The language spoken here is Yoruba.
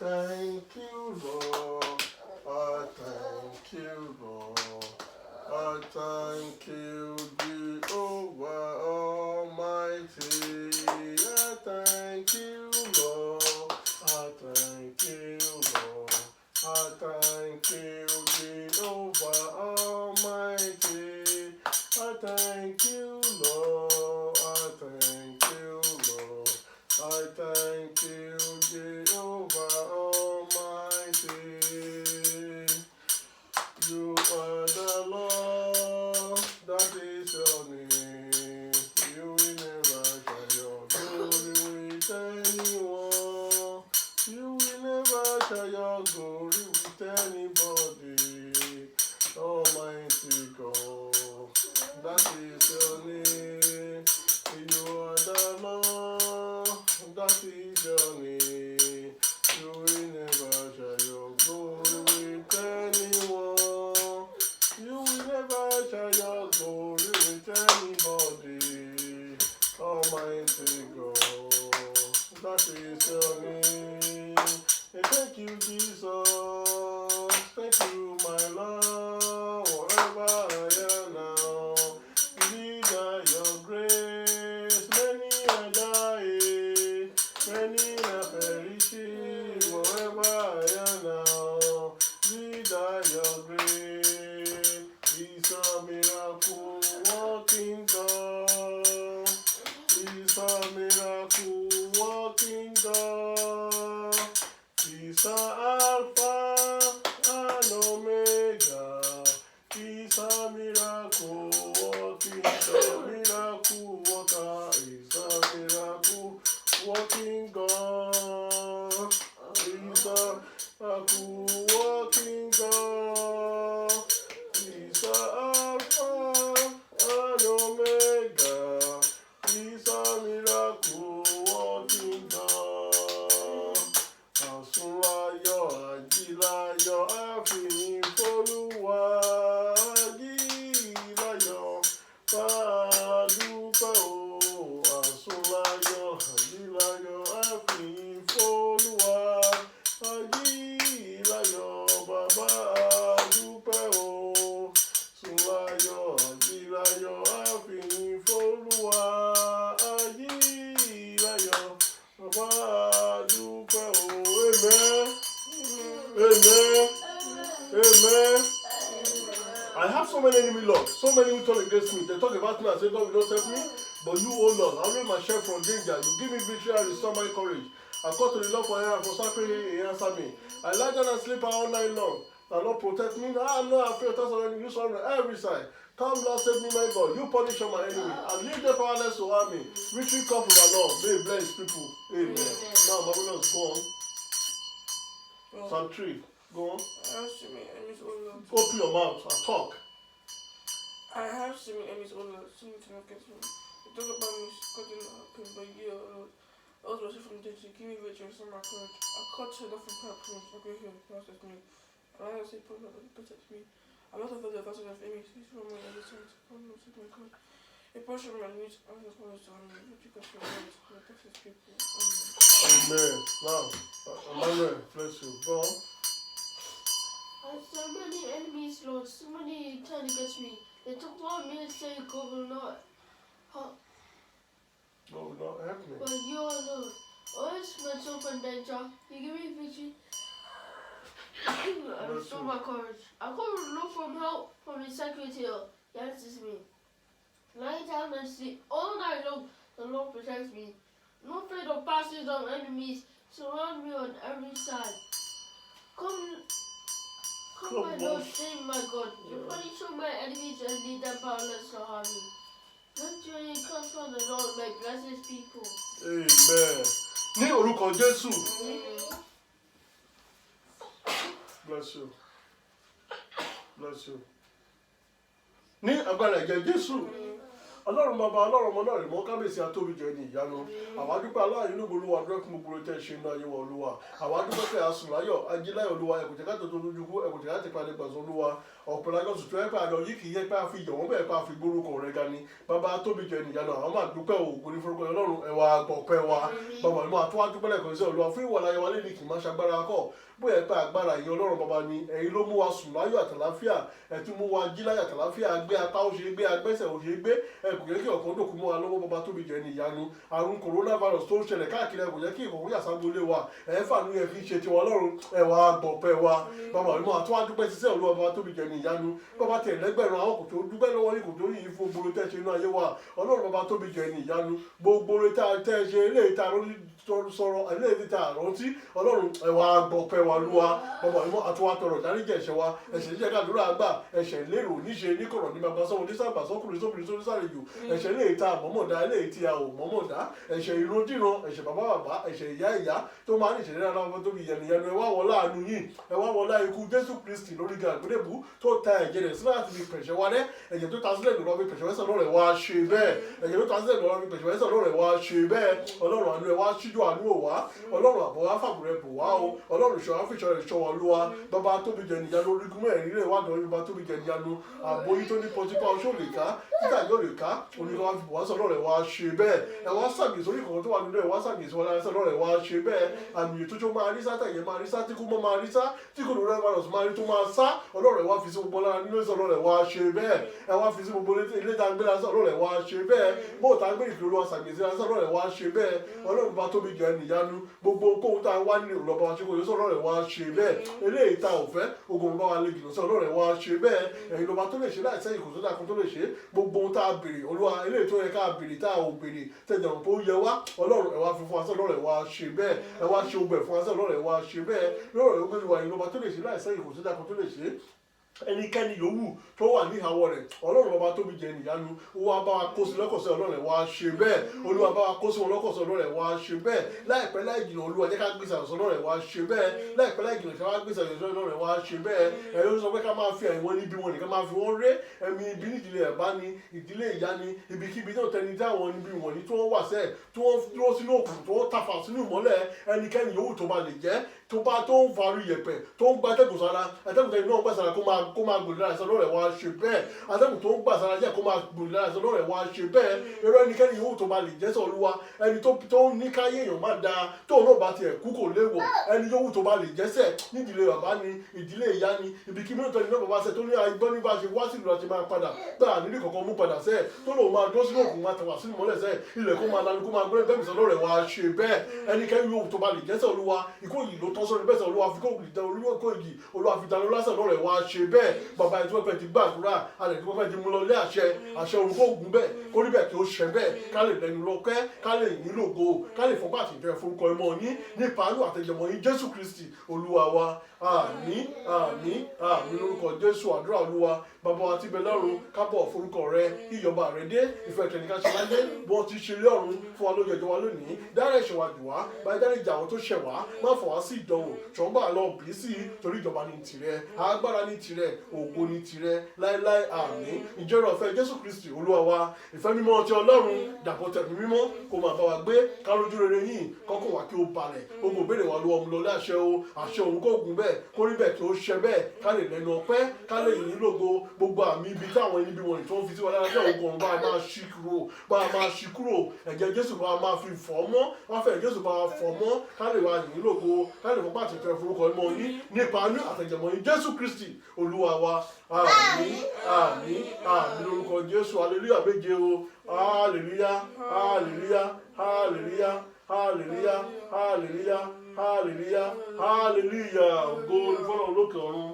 thank you, Lord. I thank you, Lord. I thank you, Jehovah Almighty. I thank you, Lord. I thank you, Lord. I thank you, Jehovah Almighty. I thank you, Lord. I thank you, Lord. I thank you, Jehovah Almighty. You are the Lord, that is your name. You will never share your glory with anyone. You will never share your glory with anybody. Almighty God, that is your name. You are the Lord, that is your name. You will never share your glory with anyone. You will never share your glory with anybody. Almighty God, that is your name. And thank you, Jesus. Thank you, my Lord. Wherever I am now, be thy your grace. Many are dying, many are perishing. Wherever I am now, be thy your grace. He's a miracle working God. He's a miracle working God. He's a Alpha and Omega. He's a miracle working God. Miracle worker. He's a miracle working God. He's a miracle working God. He's a Alpha and Omega. He's a miracle working God. Àsùnláyọ̀ àjíláyọ̀ àfihàn f'Olúwa. Àjíláyọ̀ fàdúpẹ́ o. Àsùnláyọ̀ àjíláyọ̀ àfihàn f'Olúwa. Àjíláyọ̀ bàbá àdúpẹ́ o. Àsùnláyọ̀ àjíláyọ̀ àfihàn f'Olúwa. Àjíláyọ̀ bàbá àdúpẹ́ o. Amen. Amen. Amen. I have so many enemies, Lord. So many who turn against me. They talk about me and say, God will not help me. But you, oh Lord, I raise myself from danger. You give me victory and restore my courage. I call to the Lord for help and for sacrifice, he answer me. I lie down and sleep all night long. The Lord protect me. I'm not afraid of any use on every side. Come, Lord, save me, my God. You punish all my enemy. And leave the powerless to harm me. Victory come from our Lord. May he bless people. Amen. Now, Babylon, go on. Psalm 3. Go on. I have seen my enemies, O Lord. Open your mouth and talk. I have seen my enemies, O Lord. See me to not get me. They talk about me, God did not happen, but you, O Lord. I was mercy from death. You give me victory and my courage. I cut you off from power prince. I go here. He answers me. And I say, protect me. I'm not afraid of the thousand of enemies. He's from my every side. God knows my God. A portion of my needs, I was always on me. But you got your words. My precious people. Amen. Amen. Now, Emmanuel, bless you. Go on. I have so many enemies, Lord. So many turn against me. They talk about me and say, God will not help. God will not help me. But you are Lord. Always myself in danger. You give me victory. I restore my courage. I can't look from help from his sacred hill. He answers me. Lying down and sleep all night long. The Lord protects me. No fear of passes of enemies surround me on every side. Come, my Lord, save my God. You punish all my enemies and lead them powerless to harm me. Victory comes from the Lord, may bless his people. Amen. Ní orúkọ Jésù. Bless you. Bless you. Ní agbára ẹ̀jẹ̀ Jésù. ọlọ́run bàbá ọlọ́run ọmọ náà rè mọ́ kábíyèsí atóbijọ́ ẹni ìyanu àwa dúpẹ́ aláàyè inú olúwa dúró fún gbogbo tẹ́ ṣe inú ayé wa olúwa àwa dúpẹ́ pé asùn láyọ̀ ajíláyọ̀ olúwa ẹ̀kùtẹ̀ ká tó lójú kú ẹ̀kùtẹ̀ ká ti padà gbàgbọ́ olúwa ọ̀pọ̀ lájọ́ tuntun ẹ̀ pé àjọ yìí kì í yẹ pé a fi yọ̀ wọ́n bẹ́ẹ̀ pé a fi gbórúkọ rẹ̀ ga ni bàbá atóbijọ́ ẹni ìyanu àwọn máa dúpẹ́ ògo ní forúkọ ọlọ́run ẹ̀wà gbọ̀pẹ́ wa bàbá ìmọ̀ àtúwájú pẹ́lẹ̀ kan sí olúwa fún ìwà láyé wa lé ní kì í má ṣagbára kọ́ bóyá ẹ pé agbára yìí ọlọ́run bàbá ni ẹ̀yin ló mú wa sùn láyọ̀ àtàláfíà ẹ̀ tún mú wa jí láyọ̀ àtàláfíà gbé apá ó ṣe gbé agbẹ́sẹ̀ ó ṣe gbé ẹ̀ kò yẹ kí ọ̀kan dòkú mọ́ wa lọ́wọ́ bàbá tóbi jẹ́ ní ìyanu àrùn coronavirus tó ń ṣẹlẹ̀ káàkiri ẹ̀ kò yẹ kí ìkọ̀kọ̀ yàságbólé wa ẹ̀ fàánú yẹn fi ṣe tiwọn ọlọ́run ẹ̀ wá gbọ̀pẹ́ wa bàbá ìmọ̀ àtúwá dúpẹ́ sísẹ́ olúwa bàbá tóbi jẹ́ ní ìyanu bàbá tẹ̀ lẹ́gbẹ̀rún àwọn kò tó dúpẹ́ lọ́wọ́ ní kò tó yìí fún gbogbo tẹ́ ṣe inú ayé wa ọlọ́run bàbá tóbi jẹ́ ní ìyanu gbogbo tẹ́ ṣe eléyìí tá sọ̀rọ̀ eléyìí tá àrántí ọlọ́run ẹ̀ wá gbọ̀pẹ́ wa lúwa bàbá ìmọ̀ àtúwá tọrọ dáríjì ẹ̀ṣẹ̀ wa ẹ̀ṣẹ̀ jíjẹ́ kàdúrà àgbà ẹ̀ṣẹ̀ lérò níṣe níkọ̀rọ̀ ní bàbá sọ́wọ́n ní sábà sọ́kùnrin sóbìnrin sórí sàrèjò ẹ̀ṣẹ̀ lè ta àmọ́mọ̀dá eléyìí tí a ò mọ́mọ̀dá ẹ̀ṣẹ̀ ìrandíran ẹ̀ṣẹ̀ bàbá bàbá ẹ̀ṣẹ̀ ìyá ìyá tó máa ń ìṣẹ̀lẹ̀ ara wọn tóbi yẹnìyẹnu ẹ wá wọlá àánú yìí ẹ wá wọlá ikú Jésù Kristi lórí ga àgbélébù tó ta ẹ̀jẹ̀ rẹ̀ sílẹ̀ láti fi pẹ̀ṣẹ̀ wa rẹ́ ẹ̀jẹ̀ tó ta sílẹ̀ lọ́rọ̀ fi pẹ̀ṣẹ̀ wẹ́sẹ̀ lọ́rẹ̀ wá ṣe bẹ́ẹ̀ ẹ̀jẹ̀ tó ta sílẹ̀ lọ́rọ̀ fi pẹ̀ṣẹ̀ wẹ́sẹ̀ lọ́rẹ̀ wá ṣe bẹ́ẹ̀ ọlọ́run àánú ẹ wá ṣíjú àánú ò wá ọlọ́run àbọ̀ wá fàbùrẹ̀ bò wá o ọlọ́run ìṣọ́ àfíṣọ́ rẹ̀ ṣọ́ wọn lúwa bàbá tóbi jẹ nìyanu orígun mẹ́rin rẹ̀ wá dán bàbá tóbi jẹ nìyanu àbò yìí tó ní pọtipá oṣù lè ká títà yóò lè ká oníkan wá fi bò wá sọ lọ́rẹ̀ wá ṣe bẹ́ẹ̀ ẹ wá sàmì sórí ìkọ̀kọ̀ tó wà nínú ẹ wá sàmì sí wọn lára sọ lọ́rẹ̀ wá ṣe bẹ́ẹ̀ àmì ètò tó máa rí sá tẹ̀yẹ máa rí sá tí kò mọ́ máa rí sá tí kò lóra virus máa rí tó máa sá ọlọ́rẹ̀ wá fi sí gbogbo lára nínú ìsọ̀ lọ́rẹ̀ wá ṣe bẹ́ẹ̀ ẹ wá fi sí gbogbo ilé tá a gbé lásán lọ́rẹ̀ wá ṣe bẹ́ẹ̀ bóòtá gbé ìkìlọ̀ wa sàmì sí lásán lọ́rẹ̀ wá ṣe bẹ́ẹ̀ ọlọ́run bá tóbi jẹ nìyanu gbogbo kóhun tá a wá nílò lọ́ba wa ṣe kò yẹ sọ lọ́rẹ̀ wá ṣe bẹ́ẹ̀ eléyìí tá ò fẹ́ ogun bá wa lè jìnnà sọ lọ́rẹ̀ wá ṣe bẹ́ẹ̀ ẹ̀yin lọ́ba tó lè ṣe láì sẹ́yìn kò tó dà kó tó lè ṣe gbogbo ohun tá a béèrè olúwa eléyìí tó yẹ ká béèrè tá a ò béèrè tẹ̀jọ̀ tó yẹ wá ọlọ́run ẹ̀ wá fi fún wa sọ lọ́rẹ̀ wá ṣe bẹ́ẹ̀ ẹ̀ wá ṣe ogbẹ̀ fún wa sọ lọ́rẹ̀ wá ṣe bẹ́ẹ̀ lọ́rẹ̀ ó gbé wa ẹ̀yin lọ́ba tó lè ṣe láì sẹ́yìn kò tó dà kó tó lè ṣe ẹnikẹ́ni yòówù tó wà ní ìhàwọ́ rẹ̀ ọlọ́run ọba tóbi jẹ́ nìyanu wá bá wa kó sí lọ́kọ̀ọ́sẹ́ ọlọ́run wá ṣe bẹ́ẹ̀ olúwa bá wa kó sí wọn lọ́kọ̀ọ́sẹ́ ọlọ́run wá ṣe bẹ́ẹ̀ láìpẹ́ láì jìnnà olúwa jẹ́ ká gbèsè àṣọ ọlọ́run wá ṣe bẹ́ẹ̀ láìpẹ́ láì jìnnà ká gbèsè àṣọ ọlọ́run wá ṣe bẹ́ẹ̀ ẹ̀yọ́ sọ pé ká máa fi ẹ̀wọ̀n níbi wọn nìkan máa fi wọ́n ré ẹ̀mí ibi nídìílé ẹ̀bá ni ìdílé ìyá ni ibikíbi náà tẹni dáwọn níbi wọ̀nyí tí wọ́n wà sẹ́ẹ̀ tí wọ́n dúró sínú òkùnkùn tí wọ́n tafà sínú ìmọ́lẹ̀ ẹnikẹ́ni yòówù tó bá lè jẹ́ tó ń farí yẹ̀pẹ̀ tó ń gba atẹ́gùn sára atẹ́gùn tẹ̀yìn náà gbà sára kó máa gbòdì lára ẹ̀sán lọ́rẹ̀ wá ṣe bẹ́ẹ̀ atẹ́gùn tó ń gbà sára jẹ́ kó máa gbòdì lára ẹ̀sán lọ́rẹ̀ wá ṣe bẹ́ẹ̀ eré ẹnikẹ́ni yòówù tó bá lè jẹ́ sọ olúwa ẹni tó ń ní káyé èèyàn má dáa tóun náà bá tiẹ̀ kú kò léwọ̀ ẹni yòówù tó bá lè jẹ́sẹ̀ nídìílé bàbá ni ìdílé ìyá ni ibikíbi náà tẹ̀lé náà bàbá sẹ̀ tó ní agbọ́n ní bá ṣe wá sílùú láti máa padà gbà nílé kọ̀ọ̀kan mú padà sẹ́ẹ̀ tó lòun máa dúró sínú òkun máa tẹ̀wà sínú mọ́lẹ̀ sẹ́ẹ̀ ilẹ̀ kó máa lanu kó máa gbẹ́rẹ́ bẹ́ẹ̀ sọ lọ́rẹ̀ wá ṣe bẹ́ẹ̀ ẹnikẹ́ni yòówù tó bá lè jẹ́sẹ̀ olúwa ikú yìí ló tán sọ́ni bẹ́ẹ̀ sọ olúwa fi kó ìdá olúwẹ̀kọ́ yìí olúwa fi dáná lásán lọ́rẹ̀ wá ṣe bẹ́ẹ̀ bàbá ẹ̀ tí wọ́n fẹ́ ti gbàdúrà alẹ́ tí wọ́n fẹ́ ti mú lọ lé àṣẹ orúkọ ògùn bẹ́ẹ̀ kó rí bẹ́ẹ̀ kí ó ṣẹ bẹ́ẹ̀ ká lè lẹ́nu lọ́kẹ́ ká lè yín lògo ká lè fọ́pá àtìjẹ́ forúkọ ẹmọ yín nípa àánú àtẹ̀jẹmọ yín Jésù Kristi olúwa wa àmín àmín àmín lórúkọ Jésù àdúrà olúwa bàbá wa tí bẹ lọ́run kábọ̀ forúkọ rẹ ìyọba rẹ dé ìfẹ́ tẹ̀nìkan ṣe láyé bí wọ́n ti ṣe lé ọ̀run fún wa lójú ẹjọ́ wa lónìí dára ẹ̀ṣẹ̀ wa jù wá báyìí dára ìjà àwọn tó ṣẹ̀ wá má fọ̀ wá sí ìdánwò ṣùgbọ́n lọ bí sí torí ìjọba ní tirẹ̀ agbára ní tirẹ̀ ògo ní tirẹ̀ láéláé àmín ìjọra ọ̀fẹ́ Jésù Kristi olúwa wa ìfẹ́ mímọ́ ti Ọlọ́run dàpọ̀ tẹ̀mí mímọ́ kó máa bá wa gbé kárójú rere yìí kọ́kọ́ wá kí ó balẹ̀ gbogbo ìbéèrè wa lọ́wọ́ mu lọ lé àṣẹ òun kó gùn bẹ́ẹ̀ kó rí bẹ́ẹ̀ kí ó ṣẹ bẹ́ẹ̀ ká lè lẹ́nu ọpẹ́ ká lè yìn lógo gbogbo àmì ibi táwọn ẹni bí wọn tó ń fi sí wa lára jẹ́ ògùn bá a máa ṣí kúrò ẹ̀jẹ̀ Jésù bá a máa fi fọ̀ mọ́ wọ́n fẹ́ Jésù bá a fọ̀ mọ́ ká lè wá yìn lógo ká lè fọ́pá àti ìfẹ́ forúkọ ẹmọ yín nípa àánú àtẹ̀jẹ̀mọ́ yín Jésù Kristi olúwa wa àmín àmín àmín lórúkọ Jésù hallelujah méje o hallelujah hallelujah hallelujah hallelujah hallelujah hallelujah hallelujah ògo ní fọ́lọ́run lókè ọ̀run.